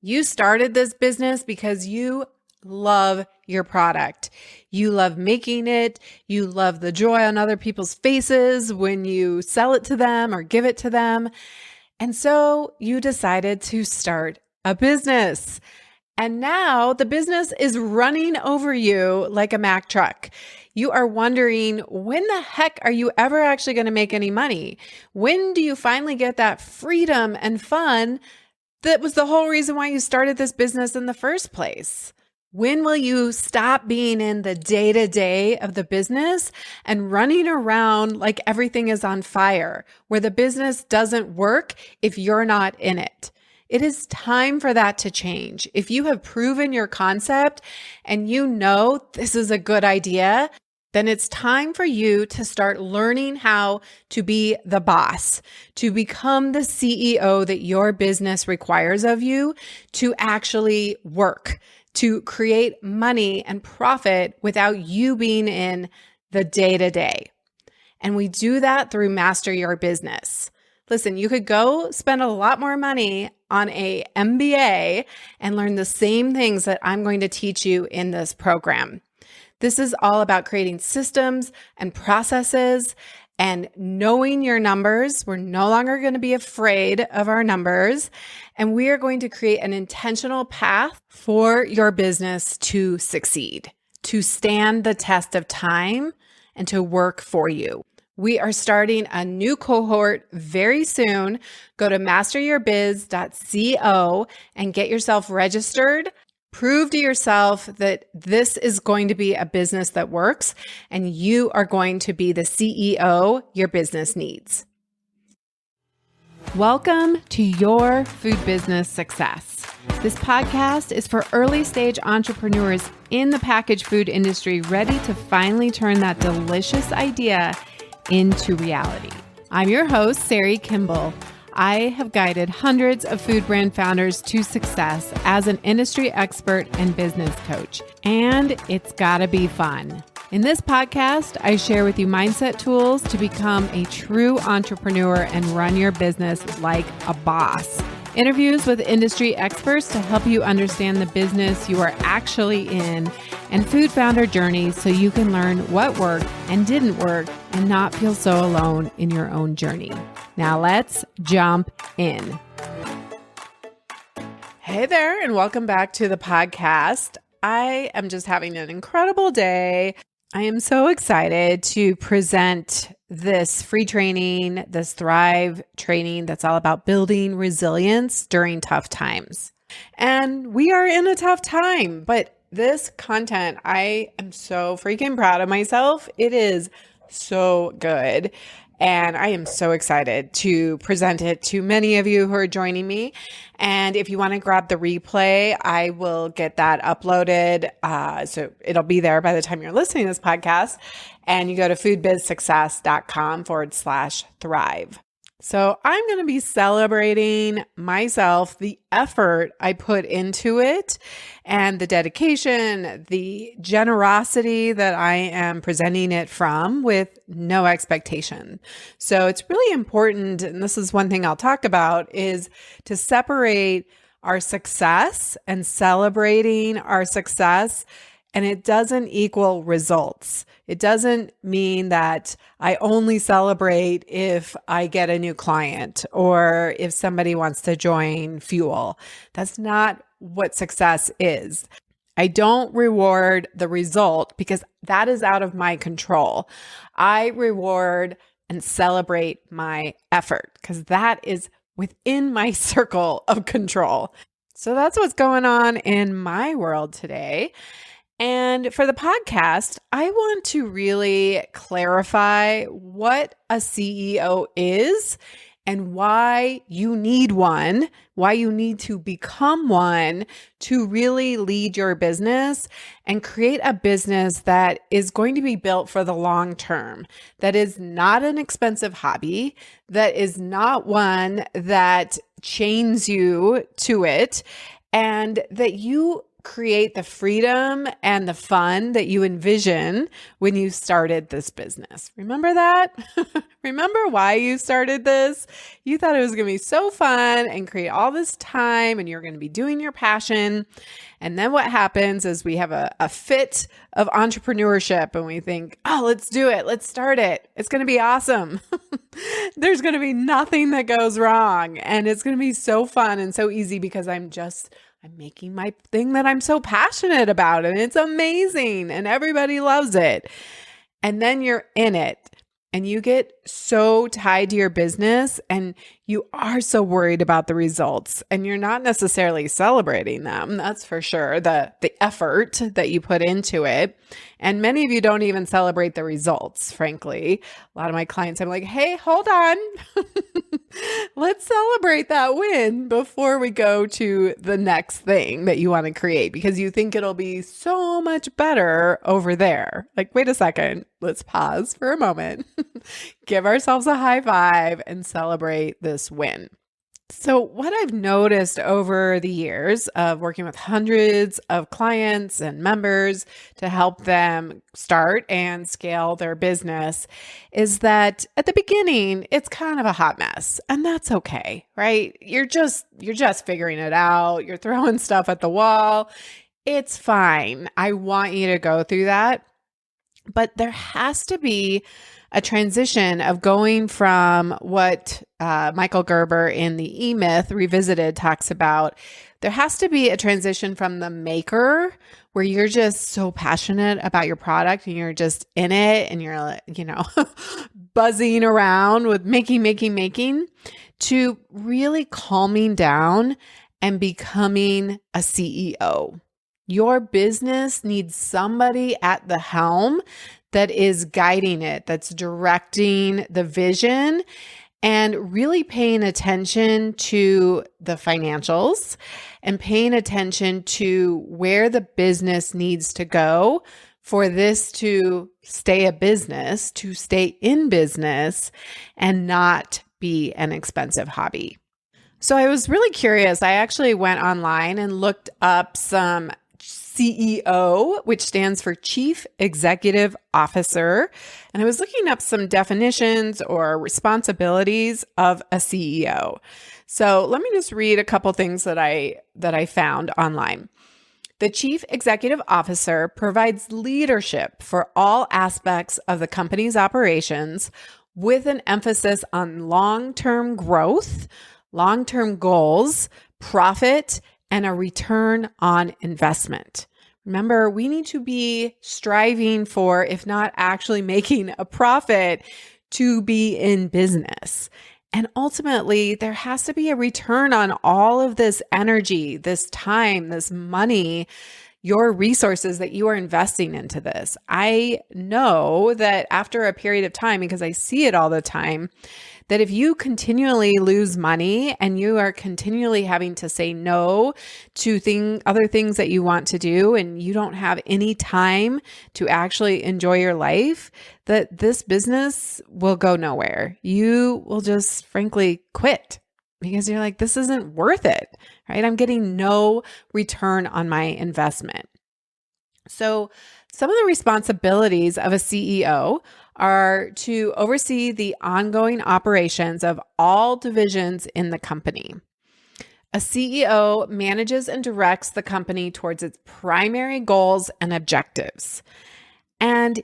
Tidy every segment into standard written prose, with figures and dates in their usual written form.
You started this business because you love your product. You love making it. You love the joy on other people's faces when you sell it to them or give it to them. And so you decided to start a business. And now the business is running over you like a Mack truck. You are wondering, when the heck are you ever actually going to make any money? When do you finally get that freedom and fun that was the whole reason why you started this business in the first place? When will you stop being in the day-to-day of the business and running around like everything is on fire, where the business doesn't work if you're not in it? It is time for that to change. If you have proven your concept and you know this is a good idea, then it's time for you to start learning how to be the boss, to become the CEO that your business requires of you to actually work, to create money and profit without you being in the day-to-day. And we do that through Master Your Business. Listen, you could go spend a lot more money on a MBA and learn the same things that I'm going to teach you in this program. This is all about creating systems and processes and knowing your numbers. We're no longer going to be afraid of our numbers, and we are going to create an intentional path for your business to succeed, to stand the test of time, and to work for you. We are starting a new cohort very soon. Go to masteryourbiz.co and get yourself registered. Prove to yourself that this is going to be a business that works and you are going to be the CEO your business needs. Welcome to Your Food Business Success. This podcast is for early stage entrepreneurs in the packaged food industry ready to finally turn that delicious idea into reality. I'm your host, Sari Kimbell. I have guided hundreds of food brand founders to success as an industry expert and business coach, and it's gotta be fun. In this podcast, I share with you mindset tools to become a true entrepreneur and run your business like a boss. Interviews with industry experts to help you understand the business you are actually in, and food founder journeys so you can learn what worked and didn't work and not feel so alone in your own journey. Now let's jump in. Hey there, and welcome back to the podcast. I am just having an incredible day. I am so excited to present this free training, this Thrive training that's all about building resilience during tough times. And we are in a tough time, but this content, I am so freaking proud of myself. It is so good. And I am so excited to present it to many of you who are joining me. And if you want to grab the replay, I will get that uploaded. So it'll be there by the time you're listening to this podcast. And you go to foodbizsuccess.com/thrive. So I'm going to be celebrating myself, the effort I put into it, and the dedication, the generosity that I am presenting it from with no expectation. So it's really important, and this is one thing I'll talk about, is to separate our success and celebrating our success. And it doesn't equal results. It doesn't mean that I only celebrate if I get a new client or if somebody wants to join Fuel. That's not what success is. I don't reward the result because that is out of my control. I reward and celebrate my effort because that is within my circle of control. So that's what's going on in my world today. And for the podcast, I want to really clarify what a CEO is and why you need one, why you need to become one to really lead your business and create a business that is going to be built for the long term, that is not an expensive hobby, that is not one that chains you to it, and that you create the freedom and the fun that you envision when you started this business. Remember that? Remember why you started this? You thought it was going to be so fun and create all this time and you're going to be doing your passion. And then what happens is we have a fit of entrepreneurship and we think, oh, let's do it. Let's start it. It's going to be awesome. There's going to be nothing that goes wrong. And it's going to be so fun and so easy because I'm making my thing that I'm so passionate about and it's amazing and everybody loves it. And then you're in it and you get so tied to your business and you are so worried about the results and you're not necessarily celebrating them. That's for sure. The effort that you put into it. And many of you don't even celebrate the results, frankly. A lot of my clients, I'm like, hey, hold on. Let's celebrate that win before we go to the next thing that you want to create because you think it'll be so much better over there. Like, wait a second, let's pause for a moment, give ourselves a high five and celebrate this win. So what I've noticed over the years of working with hundreds of clients and members to help them start and scale their business is that at the beginning, it's kind of a hot mess and that's okay, right? You're just figuring it out. You're throwing stuff at the wall. It's fine. I want you to go through that. But there has to be a transition of going from what Michael Gerber in the E-Myth Revisited talks about. There has to be a transition from the maker where you're just so passionate about your product and you're just in it and you're, buzzing around with making to really calming down and becoming a CEO. Your business needs somebody at the helm that is guiding it, that's directing the vision and really paying attention to the financials and paying attention to where the business needs to go for this to stay a business, to stay in business and not be an expensive hobby. So I was really curious. I actually went online and looked up some CEO, which stands for Chief Executive Officer. And I was looking up some definitions or responsibilities of a CEO. So let me just read a couple things that I found online. The Chief Executive Officer provides leadership for all aspects of the company's operations with an emphasis on long-term growth, long-term goals, profit, and a return on investment. Remember, we need to be striving for, if not actually making a profit, to be in business. And ultimately, there has to be a return on all of this energy, this time, this money, your resources that you are investing into this. I know that after a period of time, because I see it all the time, that if you continually lose money and you are continually having to say no to other things that you want to do and you don't have any time to actually enjoy your life, that this business will go nowhere. You will just frankly quit because you're like, this isn't worth it, right? I'm getting no return on my investment. So some of the responsibilities of a CEO are to oversee the ongoing operations of all divisions in the company. A CEO manages and directs the company towards its primary goals and objectives. And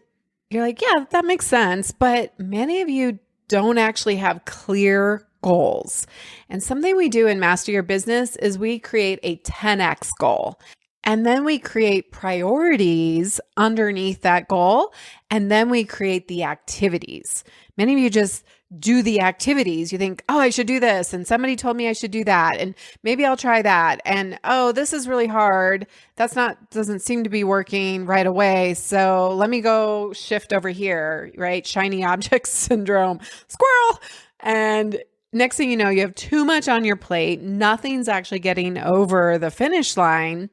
you're like, yeah, that makes sense. But many of you don't actually have clear goals. And something we do in Master Your Business is we create a 10x goal. And then we create priorities underneath that goal. And then we create the activities. Many of you just do the activities. You think, oh, I should do this. And somebody told me I should do that. And maybe I'll try that. And oh, this is really hard. Doesn't seem to be working right away. So let me go shift over here, right? Shiny object syndrome, squirrel. And next thing you know, you have too much on your plate. Nothing's actually getting over the finish line.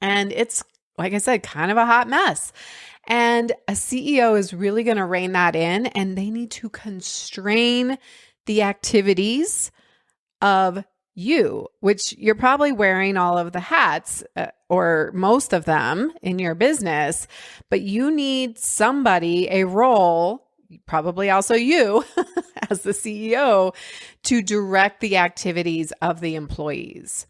And it's, like I said, kind of a hot mess. And a CEO is really going to rein that in, and they need to constrain the activities of you, which you're probably wearing all of the hats or most of them in your business, but you need somebody, a role, probably also you as the CEO, to direct the activities of the employees.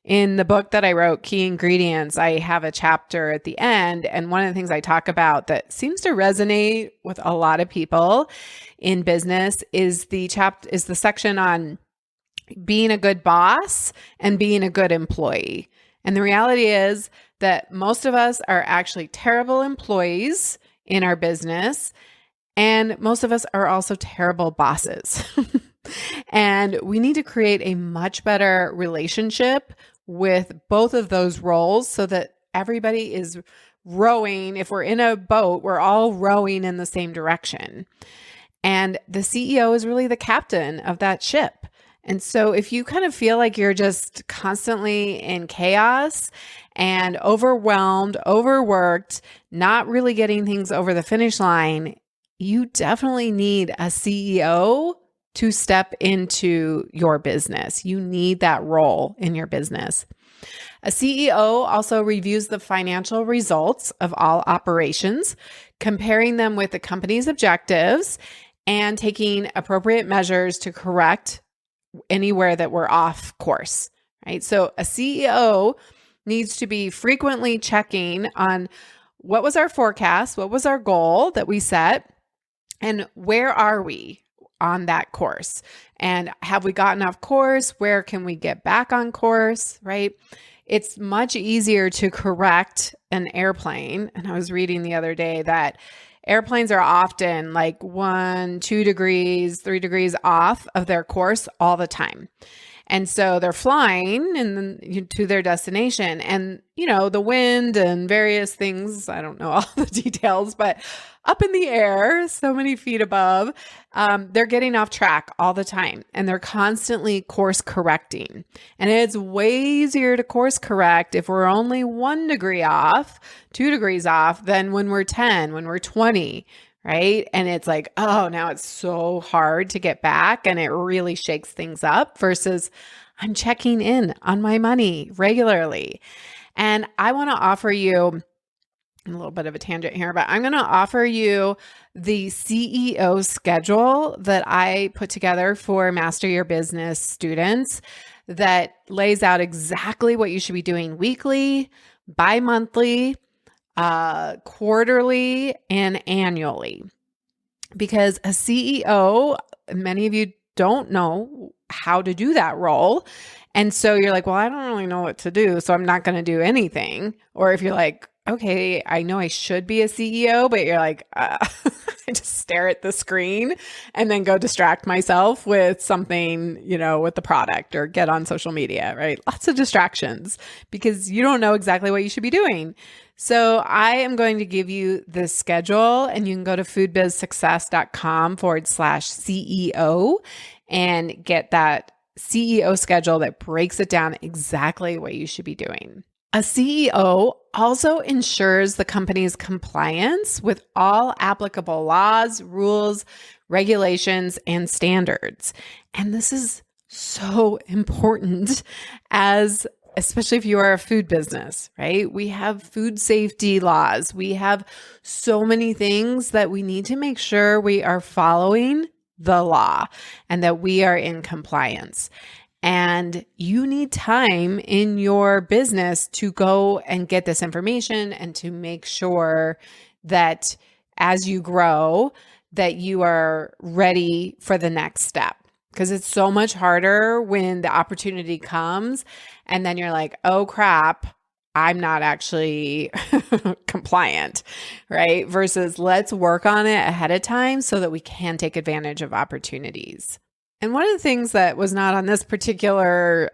In the book that I wrote, Key Ingredients, I have a chapter at the end. And one of the things I talk about that seems to resonate with a lot of people in business is the section on being a good boss and being a good employee. And the reality is that most of us are actually terrible employees in our business. And most of us are also terrible bosses. And we need to create a much better relationship with both of those roles so that everybody is rowing. If we're in a boat, we're all rowing in the same direction. And the CEO is really the captain of that ship. And so if you kind of feel like you're just constantly in chaos and overwhelmed, overworked, not really getting things over the finish line, you definitely need a CEO to step into your business. You need that role in your business. A CEO also reviews the financial results of all operations, comparing them with the company's objectives and taking appropriate measures to correct anywhere that we're off course, right? So a CEO needs to be frequently checking on what was our forecast, what was our goal that we set, and where are we on that course? And have we gotten off course? Where can we get back on course, right? It's much easier to correct an airplane. And I was reading the other day that airplanes are often like 1, 2 degrees, 3 degrees off of their course all the time. And so they're flying to their destination, and, the wind and various things, I don't know all the details, but up in the air, so many feet above, they're getting off track all the time, and they're constantly course correcting. And it's way easier to course correct if we're only 1 degree off, 2 degrees off, than when we're 10, when we're 20, right? And it's like, oh, now it's so hard to get back, and it really shakes things up versus I'm checking in on my money regularly. And I want to offer you a little bit of a tangent here, but I'm going to offer you the CEO schedule that I put together for Master Your Business students that lays out exactly what you should be doing weekly, bi-monthly, quarterly, and annually. Because a CEO, many of you don't know how to do that role. And so you're like, well, I don't really know what to do, so I'm not going to do anything. Or if you're like, okay, I know I should be a CEO, but you're like, I just stare at the screen and then go distract myself with something, with the product or get on social media, right? Lots of distractions because you don't know exactly what you should be doing. So I am going to give you the schedule, and you can go to foodbizsuccess.com/CEO and get that CEO schedule that breaks it down exactly what you should be doing. A CEO also ensures the company's compliance with all applicable laws, rules, regulations, and standards. And this is so important especially if you are a food business, right? We have food safety laws. We have so many things that we need to make sure we are following the law and that we are in compliance. And you need time in your business to go and get this information and to make sure that as you grow, that you are ready for the next step. Because it's so much harder when the opportunity comes and then you're like, oh crap, I'm not actually compliant, right? Versus let's work on it ahead of time so that we can take advantage of opportunities. And one of the things that was not on this particular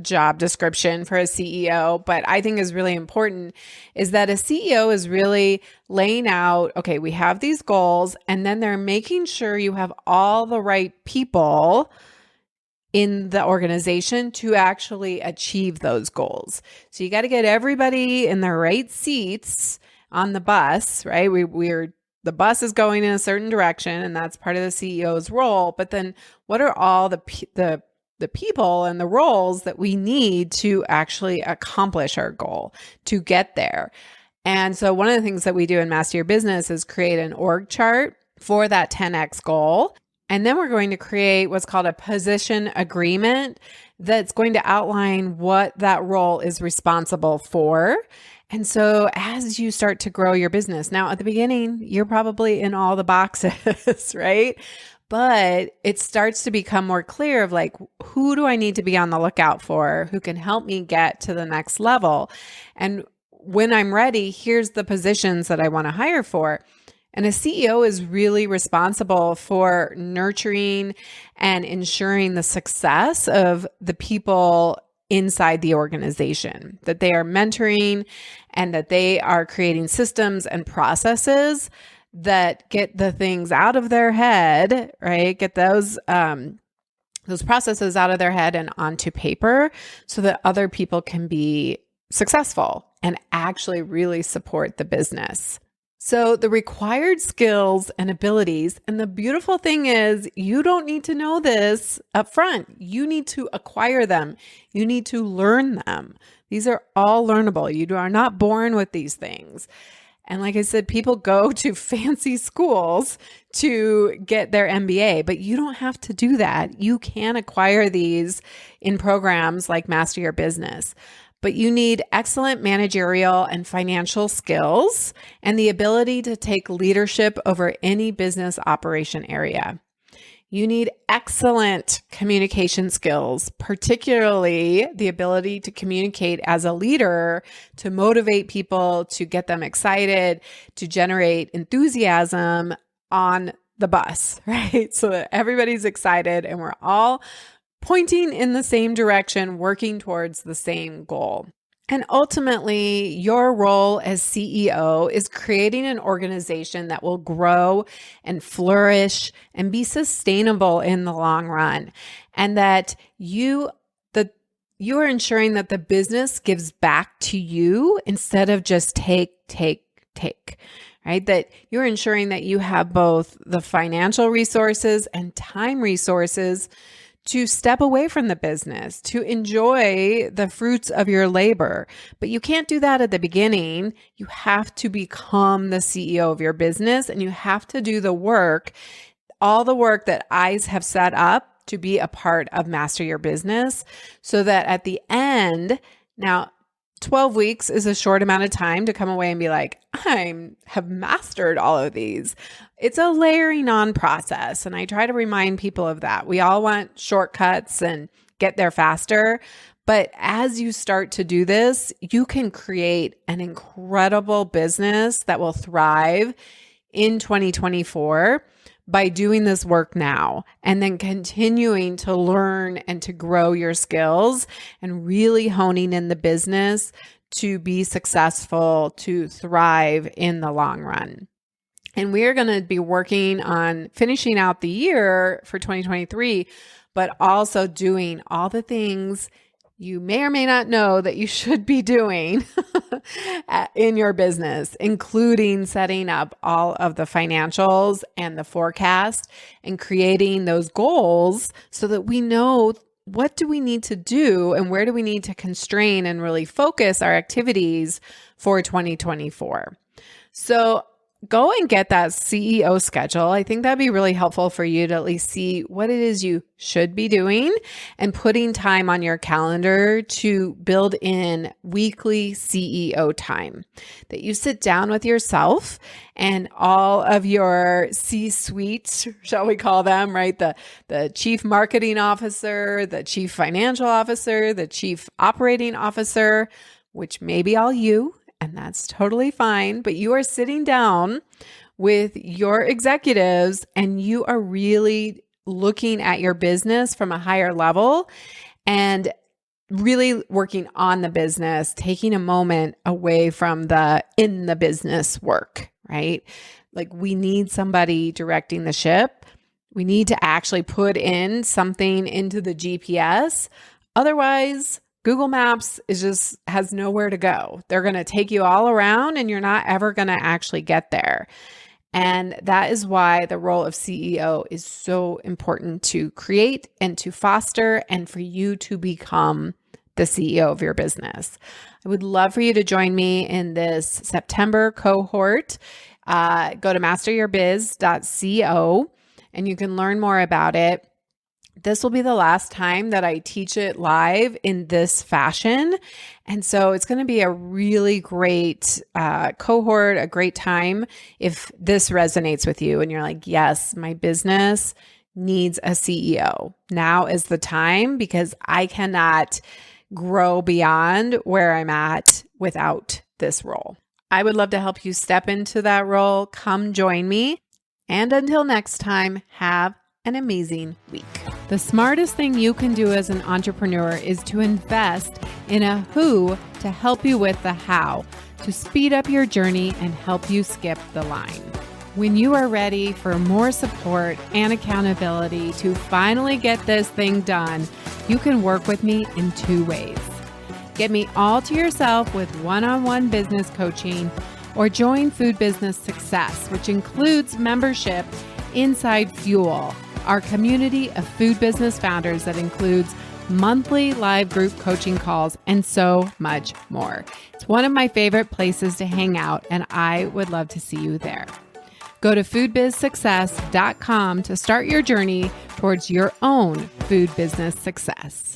job description for a CEO, but I think is really important, is that a CEO is really laying out, okay, we have these goals, and then they're making sure you have all the right people in the organization to actually achieve those goals. So you got to get everybody in the right seats on the bus, right? The bus is going in a certain direction, and that's part of the CEO's role. But then what are all the the people and the roles that we need to actually accomplish our goal, to get there. And so one of the things that we do in Master Your Business is create an org chart for that 10X goal. And then we're going to create what's called a position agreement that's going to outline what that role is responsible for. And so as you start to grow your business, now at the beginning, you're probably in all the boxes, right? But it starts to become more clear of like, who do I need to be on the lookout for? Who can help me get to the next level? And when I'm ready, here's the positions that I want to hire for. And a CEO is really responsible for nurturing and ensuring the success of the people inside the organization, that they are mentoring and that they are creating systems and processes that get the things out of their head, right? Get those processes out of their head and onto paper so that other people can be successful and actually really support the business. So the required skills and abilities, and the beautiful thing is you don't need to know this up front. You need to acquire them. You need to learn them. These are all learnable. You are not born with these things. And like I said, people go to fancy schools to get their MBA, but you don't have to do that. You can acquire these in programs like Master Your Business. But you need excellent managerial and financial skills and the ability to take leadership over any business operation area. You need excellent communication skills, particularly the ability to communicate as a leader, to motivate people, to get them excited, to generate enthusiasm on the bus, right? So that everybody's excited and we're all pointing in the same direction, working towards the same goal. And ultimately, your role as CEO is creating an organization that will grow and flourish and be sustainable in the long run. And that you are ensuring that the business gives back to you instead of just take, right? That you're ensuring that you have both the financial resources and time resources to step away from the business, to enjoy the fruits of your labor. But you can't do that at the beginning. You have to become the CEO of your business and you have to do the work, all the work that I have set up to be a part of Master Your Business, so that at the end, now 12 weeks is a short amount of time to come away and be like, I have mastered all of these. It's a layering on process. And I try to remind people of that. We all want shortcuts and get there faster. But as you start to do this, you can create an incredible business that will thrive in 2024 by doing this work now and then continuing to learn and to grow your skills and really honing in the business to be successful, to thrive in the long run. And we are going to be working on finishing out the year for 2023, but also doing all the things you may or may not know that you should be doing in your business, including setting up all of the financials and the forecast and creating those goals so that we know what do we need to do and where do we need to constrain and really focus our activities for 2024. So go and get that CEO schedule. I think that'd be really helpful for you to at least see what it is you should be doing and putting time on your calendar to build in weekly CEO time, that you sit down with yourself and all of your C-suites, shall we call them, right? The chief marketing officer, the chief financial officer, the chief operating officer, which may be all you. And that's totally fine, but you are sitting down with your executives and you are really looking at your business from a higher level and really working on the business, taking a moment away from the in the business work, right? Like we need somebody directing the ship. We need to actually put in something into the GPS. Otherwise, Google Maps has nowhere to go. They're going to take you all around and you're not ever going to actually get there. And that is why the role of CEO is so important to create and to foster and for you to become the CEO of your business. I would love for you to join me in this September cohort. Go to masteryourbiz.co and you can learn more about it. This will be the last time that I teach it live in this fashion. And so it's going to be a really great cohort, a great time if this resonates with you and you're like, yes, my business needs a CEO. Now is the time because I cannot grow beyond where I'm at without this role. I would love to help you step into that role. Come join me. And until next time, have an amazing week. The smartest thing you can do as an entrepreneur is to invest in a who to help you with the how, to speed up your journey and help you skip the line. When you are ready for more support and accountability to finally get this thing done, you can work with me in two ways. Get me all to yourself with one-on-one business coaching, or join Food Business Success, which includes membership inside Fuel, our community of food business founders that includes monthly live group coaching calls and so much more. It's one of my favorite places to hang out, and I would love to see you there. Go to foodbizsuccess.com to start your journey towards your own food business success.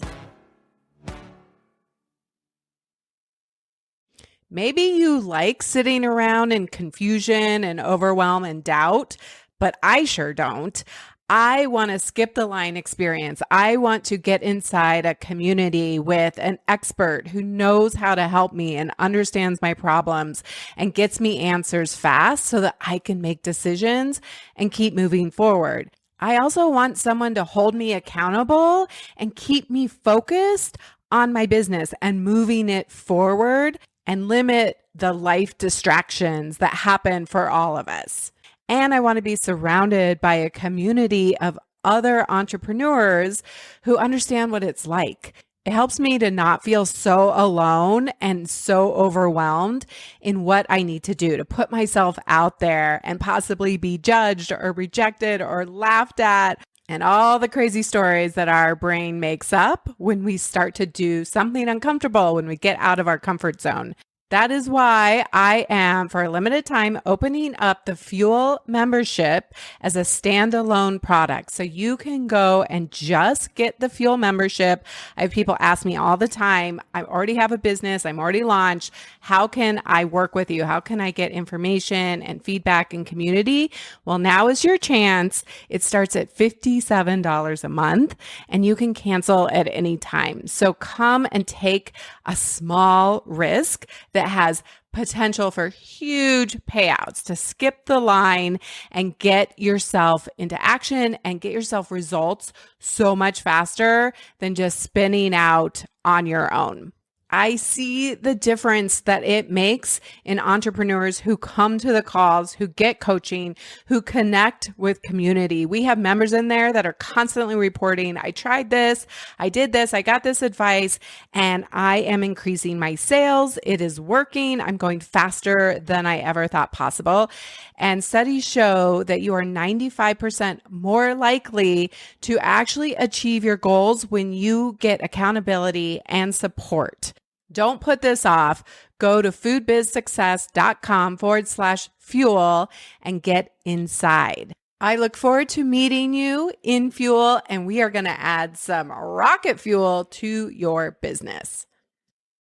Maybe you like sitting around in confusion and overwhelm and doubt, but I sure don't. I want to skip the line experience. I want to get inside a community with an expert who knows how to help me and understands my problems and gets me answers fast so that I can make decisions and keep moving forward. I also want someone to hold me accountable and keep me focused on my business and moving it forward and limit the life distractions that happen for all of us. And I want to be surrounded by a community of other entrepreneurs who understand what it's like. It helps me to not feel so alone and so overwhelmed in what I need to do to put myself out there and possibly be judged or rejected or laughed at, and all the crazy stories that our brain makes up when we start to do something uncomfortable, when we get out of our comfort zone. That is why I am, for a limited time, opening up the Fuel membership as a standalone product. So you can go and just get the Fuel membership. I have people ask me all the time, I already have a business, I'm already launched. How can I work with you? How can I get information and feedback and community? Well, now is your chance. It starts at $57 a month and you can cancel at any time. So come and take a small risk that has potential for huge payouts to skip the line and get yourself into action and get yourself results so much faster than just spinning out on your own. I see the difference that it makes in entrepreneurs who come to the calls, who get coaching, who connect with community. We have members in there that are constantly reporting, I tried this, I did this, I got this advice, and I am increasing my sales. It is working. I'm going faster than I ever thought possible. And studies show that you are 95% more likely to actually achieve your goals when you get accountability and support. Don't put this off. Go to foodbizsuccess.com/fuel and get inside. I look forward to meeting you in Fuel, and we are going to add some rocket fuel to your business.